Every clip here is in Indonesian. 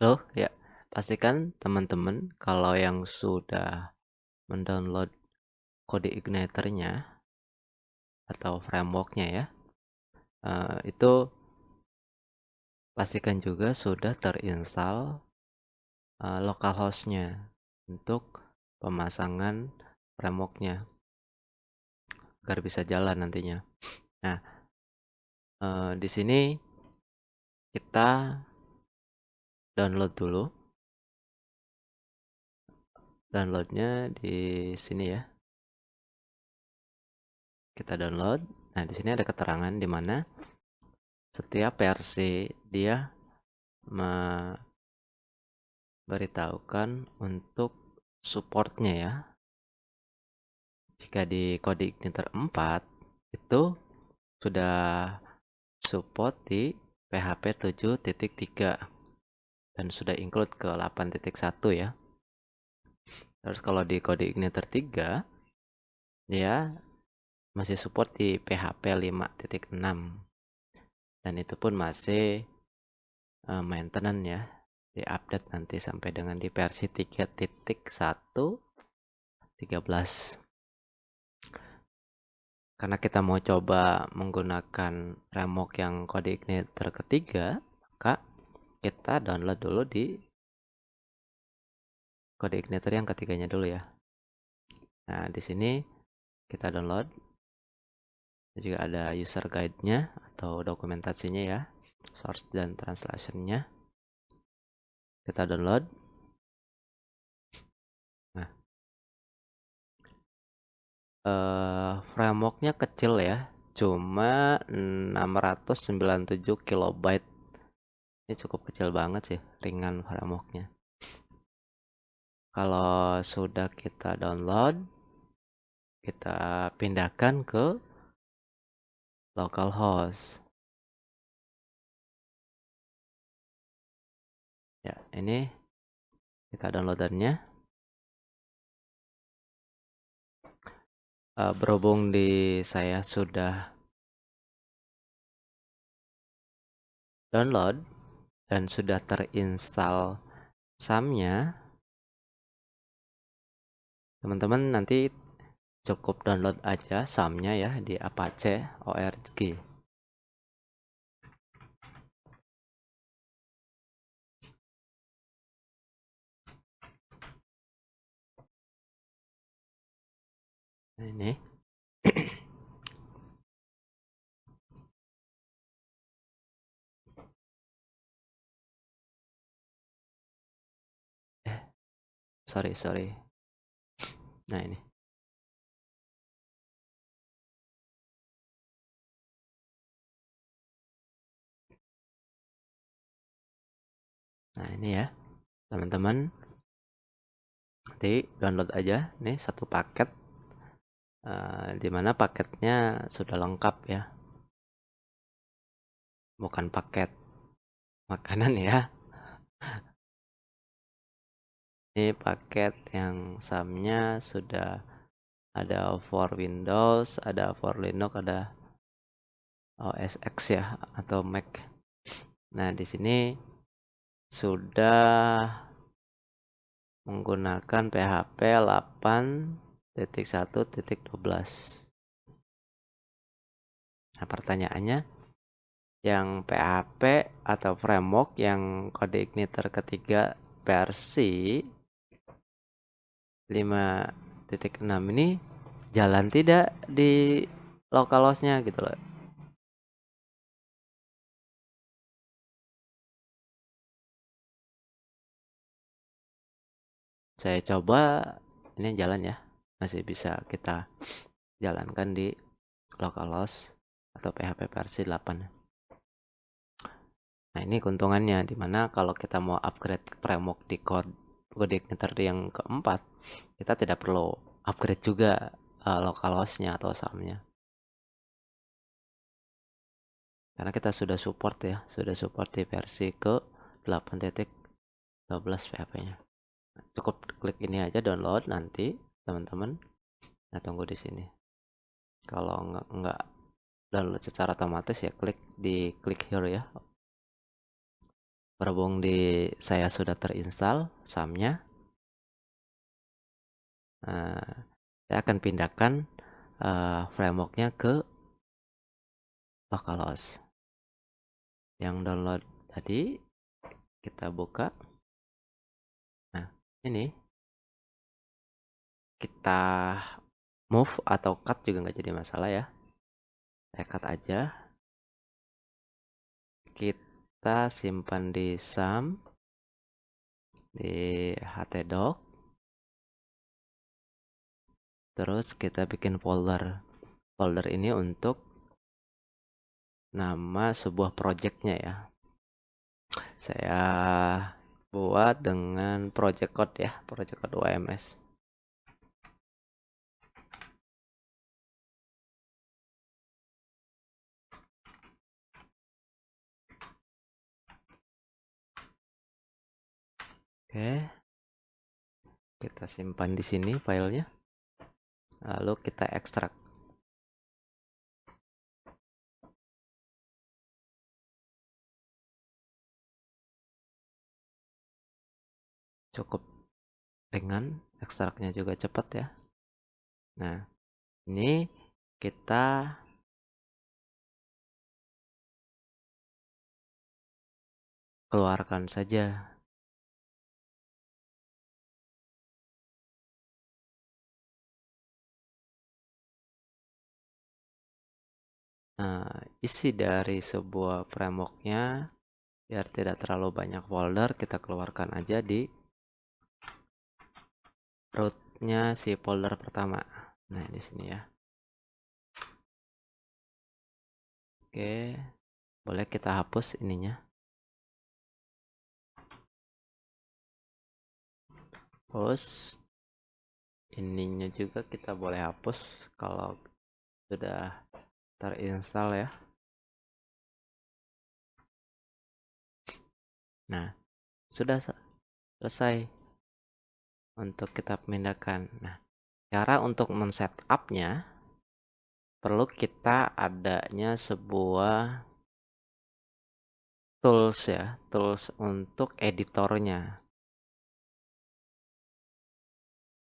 Halo, ya. Pastikan teman-teman kalau yang sudah mendownload kode igniternya atau frameworknya ya, itu pastikan juga sudah terinstall localhost-nya untuk pemasangan frameworknya agar bisa jalan nantinya. Nah, di sini kita download dulu. Downloadnya di sini ya. Kita download. Nah, di sini ada keterangan di mana setiap versi dia memberitahukan untuk supportnya ya. Jika di kode igniter 4 itu sudah support di PHP 7.3 dan sudah include ke 8.1 ya. Terus kalau di kode igniter 3 dia masih support di PHP 5.6 dan itu pun masih maintenance ya, di update nanti sampai dengan di versi 3.1.13. Karena kita mau coba menggunakan framework yang kode igniter ketiga, maka kita download dulu di kode igniter yang ketiganya dulu ya. Nah, di sini kita download. Juga ada user guide-nya atau dokumentasinya ya, source dan translation-nya. Kita download. Nah, framework-nya kecil ya, cuma 697 kilobyte. Ini cukup kecil banget sih, ringan framework-nya. Kalau sudah kita download, kita pindahkan ke localhost. Ya, ini kita downloadannya. Berhubung di saya sudah download dan sudah terinstall SAM-nya, teman-teman nanti cukup download aja SAM-nya ya di Apache org. Nah, ini sorry. Nah, ini ya teman-teman, nanti download aja nih satu paket, dimana paketnya sudah lengkap ya, bukan paket makanan ya. Ini paket yang SAM-nya sudah ada for Windows, ada for Linux, ada OS X ya atau Mac. Nah, di sini sudah menggunakan PHP 8.1.12. Nah, pertanyaannya, yang PHP atau framework yang kode igniter ketiga versi 5.6 ini jalan tidak di localhost-nya gitu loh. Saya coba, ini jalan ya, masih bisa kita jalankan di localhost atau PHP versi 8. Nah, ini keuntungannya, dimana kalau kita mau upgrade framework di kode igniter yang keempat, kita tidak perlu upgrade juga localhost-nya atau SAM-nya. Karena kita sudah support ya, sudah support di versi ke 8.12 PHP-nya. Cukup klik ini aja download nanti teman-teman. Nah, tunggu di sini. Kalau nggak download secara otomatis ya klik here ya, berhubung saya sudah terinstall SAM-nya, saya akan pindahkan frameworknya ke localhost. Yang download tadi kita buka. Nah, ini kita move atau cut juga nggak jadi masalah ya. Saya cut aja. Kita simpan di SAM, di htdoc. Terus kita bikin folder. Folder ini untuk nama sebuah projectnya ya. Saya buat dengan project code ya, project code UMS. Oke. Kita simpan di sini filenya. Lalu kita ekstrak. Cukup ringan, ekstraknya juga cepat ya. Nah, ini kita keluarkan saja. Nah, isi dari sebuah frameworknya biar tidak terlalu banyak folder, kita keluarkan aja di rootnya si folder pertama. Nah, di sini ya. Oke, boleh kita hapus ininya. Hapus. Ininya juga kita boleh hapus kalau sudah terinstall ya. Nah, sudah selesai untuk kita pindahkan. Nah, cara untuk men-setupnya perlu kita adanya sebuah tools ya, tools untuk editornya.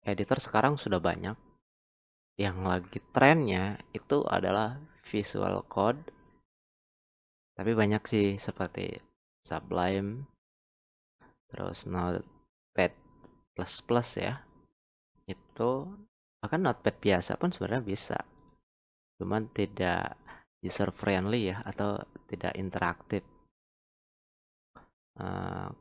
Editor sekarang sudah banyak. Yang lagi trennya itu adalah Visual Code. Tapi banyak sih seperti Sublime, terus Notepad++ ya. Itu bahkan Notepad biasa pun sebenarnya bisa. Cuman tidak user friendly ya, atau tidak interaktif.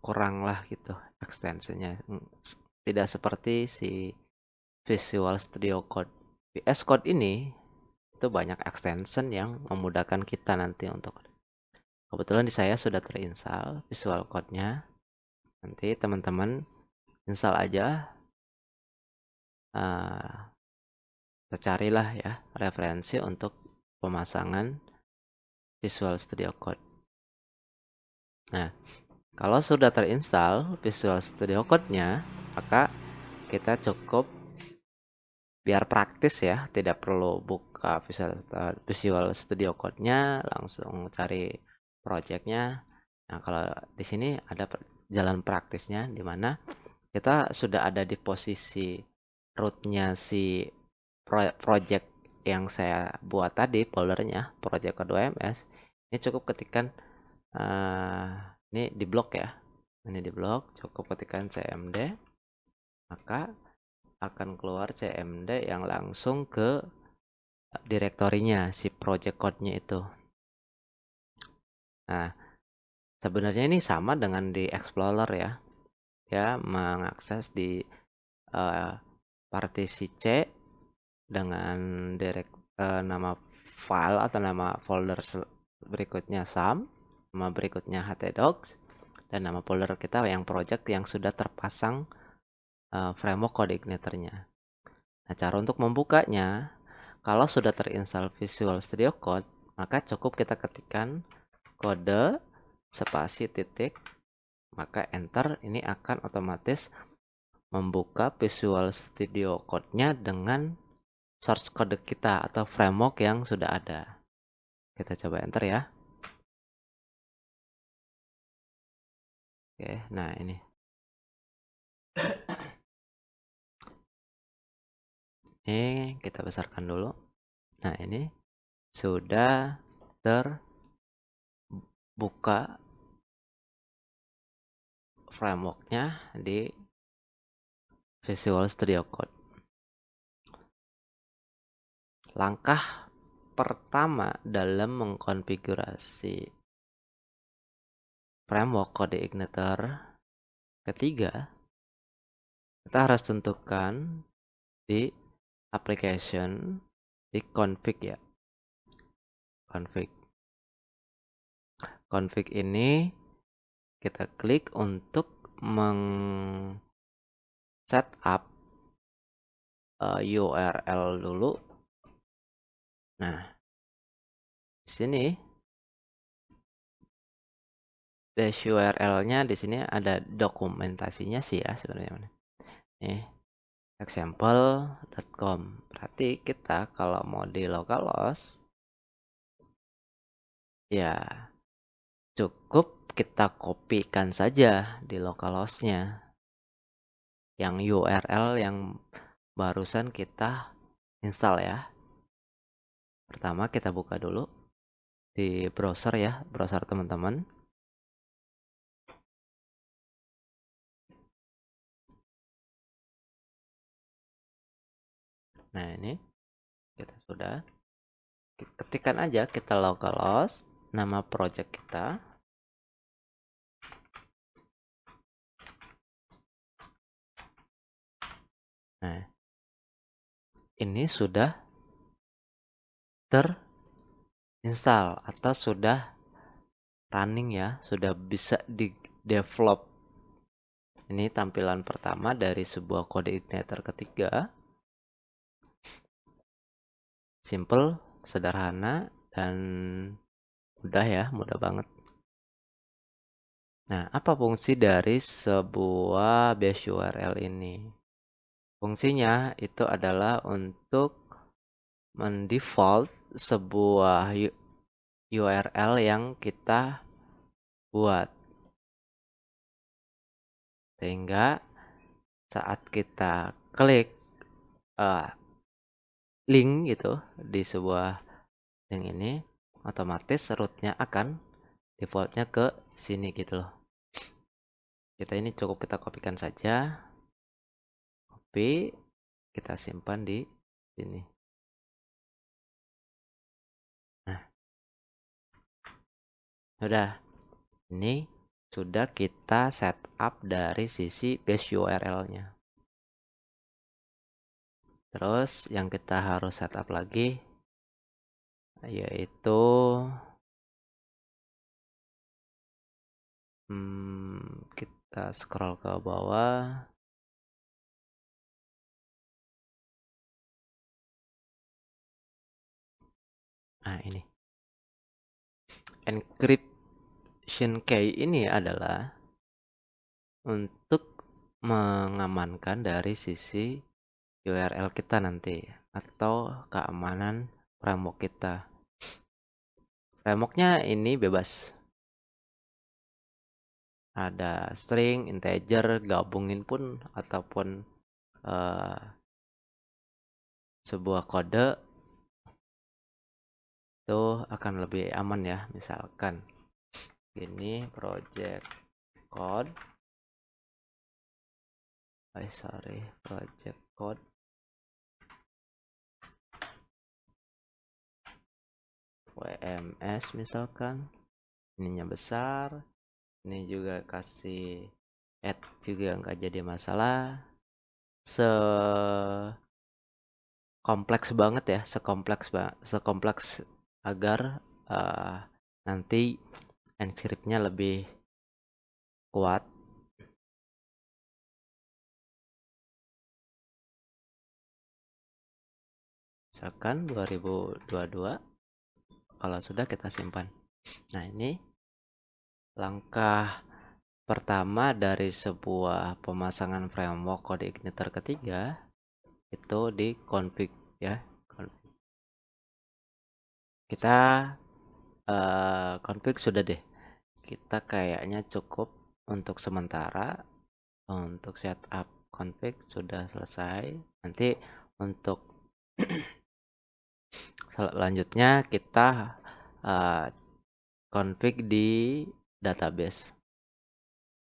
Kurang lah gitu ekstensinya. Tidak seperti si Visual Studio Code. VS Code ini itu banyak extension yang memudahkan kita nanti untuk. Kebetulan di saya sudah terinstall Visual Code-nya. Nanti teman-teman install aja. Kita carilah ya referensi untuk pemasangan Visual Studio Code. Nah, kalau sudah terinstall Visual Studio Code-nya, maka kita cukup biar praktis ya, tidak perlu buka Visual Studio Code-nya, langsung cari project-nya. Nah, kalau di sini ada jalan praktisnya di mana kita sudah ada di posisi root-nya si project yang saya buat tadi, foldernya project code UMS. Ini cukup ketikkan ini di blok ya. Ini di blok, cukup ketikkan cmd, maka akan keluar cmd yang langsung ke direktorinya si project code-nya itu. Nah, sebenarnya ini sama dengan di Explorer ya. Ya, mengakses di partisi C dengan nama file atau nama folder berikutnya SAM, nama berikutnya htdocs, dan nama folder kita yang project yang sudah terpasang framework code ignitornya. Nah, cara untuk membukanya, kalau sudah terinstall Visual Studio Code, maka cukup kita ketikkan kode spasi titik, maka enter. Ini akan otomatis membuka Visual Studio Code-nya dengan source code kita atau framework yang sudah ada. Kita coba enter ya. Oke, nah ini. Ini kita besarkan dulu. Nah, ini sudah terbuka frameworknya di Visual Studio Code. Langkah pertama dalam mengkonfigurasi framework CodeIgniter ketiga, kita harus tentukan di application, di config ya. Config ini kita klik untuk set up URL dulu. Nah, di sini dash URL-nya di sini ada dokumentasinya sih ya sebenarnya. Nih, example.com. Berarti kita kalau mau di localhost ya cukup kita kopikan saja di localhost-nya yang URL yang barusan kita install ya. Pertama kita buka dulu di browser ya, browser teman-teman. Nah, ini kita sudah ketikkan aja kita localhost, nama project kita. Nah, ini sudah terinstall atau sudah running ya, sudah bisa di develop. Ini tampilan pertama dari sebuah CodeIgniter ketiga. Simple, sederhana, dan mudah ya, mudah banget. Nah, apa fungsi dari sebuah base URL ini? Fungsinya itu adalah untuk mendefault sebuah URL yang kita buat. Sehingga saat kita klik link gitu di sebuah link ini, otomatis rootnya akan defaultnya ke sini gitu loh. Kita ini cukup kita kopikan saja, copy, kita simpan di sini. Nah, udah, ini sudah kita setup dari sisi base URL-nya. Terus yang kita harus setup lagi yaitu kita scroll ke bawah. Nah, ini encryption key ini adalah untuk mengamankan dari sisi URL kita nanti atau keamanan framework kita. Frameworknya ini bebas. Ada string, integer, gabungin pun ataupun sebuah kode itu akan lebih aman ya. Misalkan ini project code WMS misalkan, ininya besar, ini juga kasih add juga nggak jadi masalah. Kompleks banget ya, sekompleks agar nanti encryptnya lebih kuat. Misalkan 2022, kalau sudah kita simpan. Nah, ini langkah pertama dari sebuah pemasangan framework CodeIgniter ketiga itu di config ya. Kita config sudah deh. Kita kayaknya cukup untuk sementara untuk setup config sudah selesai. Nanti untuk selanjutnya kita config di database.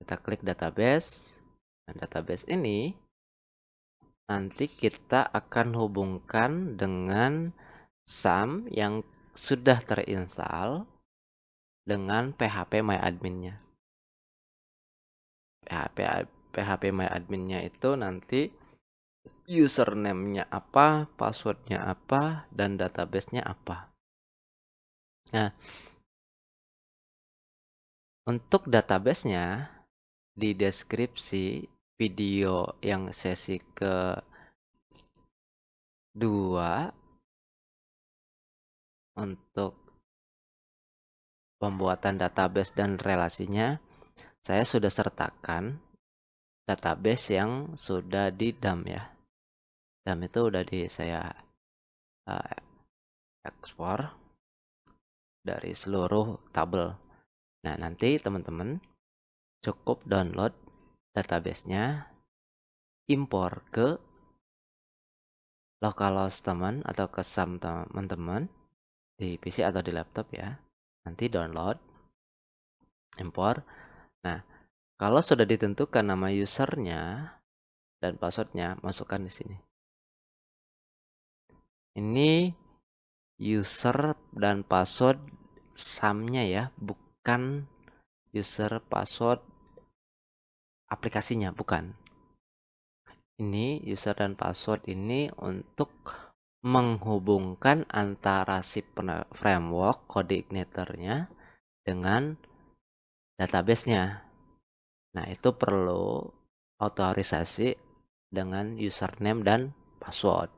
Kita klik database. Dan database ini nanti kita akan hubungkan dengan SAM yang sudah terinstall dengan PHP MyAdmin-nya. PHP MyAdmin-nya itu nanti username-nya apa, password-nya apa, dan database-nya apa. Nah, untuk database-nya di deskripsi video yang sesi kedua untuk pembuatan database dan relasinya, saya sudah sertakan database yang sudah di dump ya. Dump itu udah saya ekspor dari seluruh tabel. Nah, nanti teman-teman cukup download database-nya, impor ke localhost teman atau ke SAM teman-teman di PC atau di laptop ya. Nanti download, impor. Nah, kalau sudah ditentukan nama usernya dan passwordnya, masukkan di sini. Ini user dan password SAM-nya ya, bukan user password aplikasinya, bukan. Ini user dan password ini untuk menghubungkan antara si framework kode ignitornya dengan database-nya. Nah, itu perlu otorisasi dengan username dan password.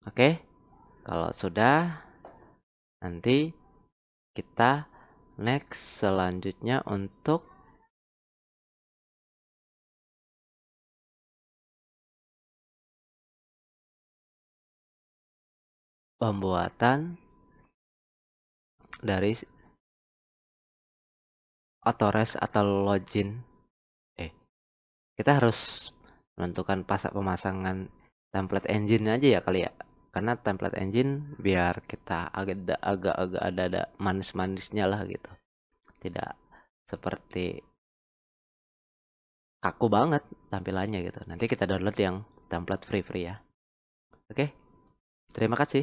Oke, kalau sudah, nanti kita next selanjutnya untuk pembuatan dari authorize atau login. Kita harus menentukan pemasangan template engine aja ya kali ya. Karena template engine biar kita agak ada manis-manisnya lah gitu. Tidak seperti kaku banget tampilannya gitu. Nanti kita download yang template free ya. Oke. Terima kasih.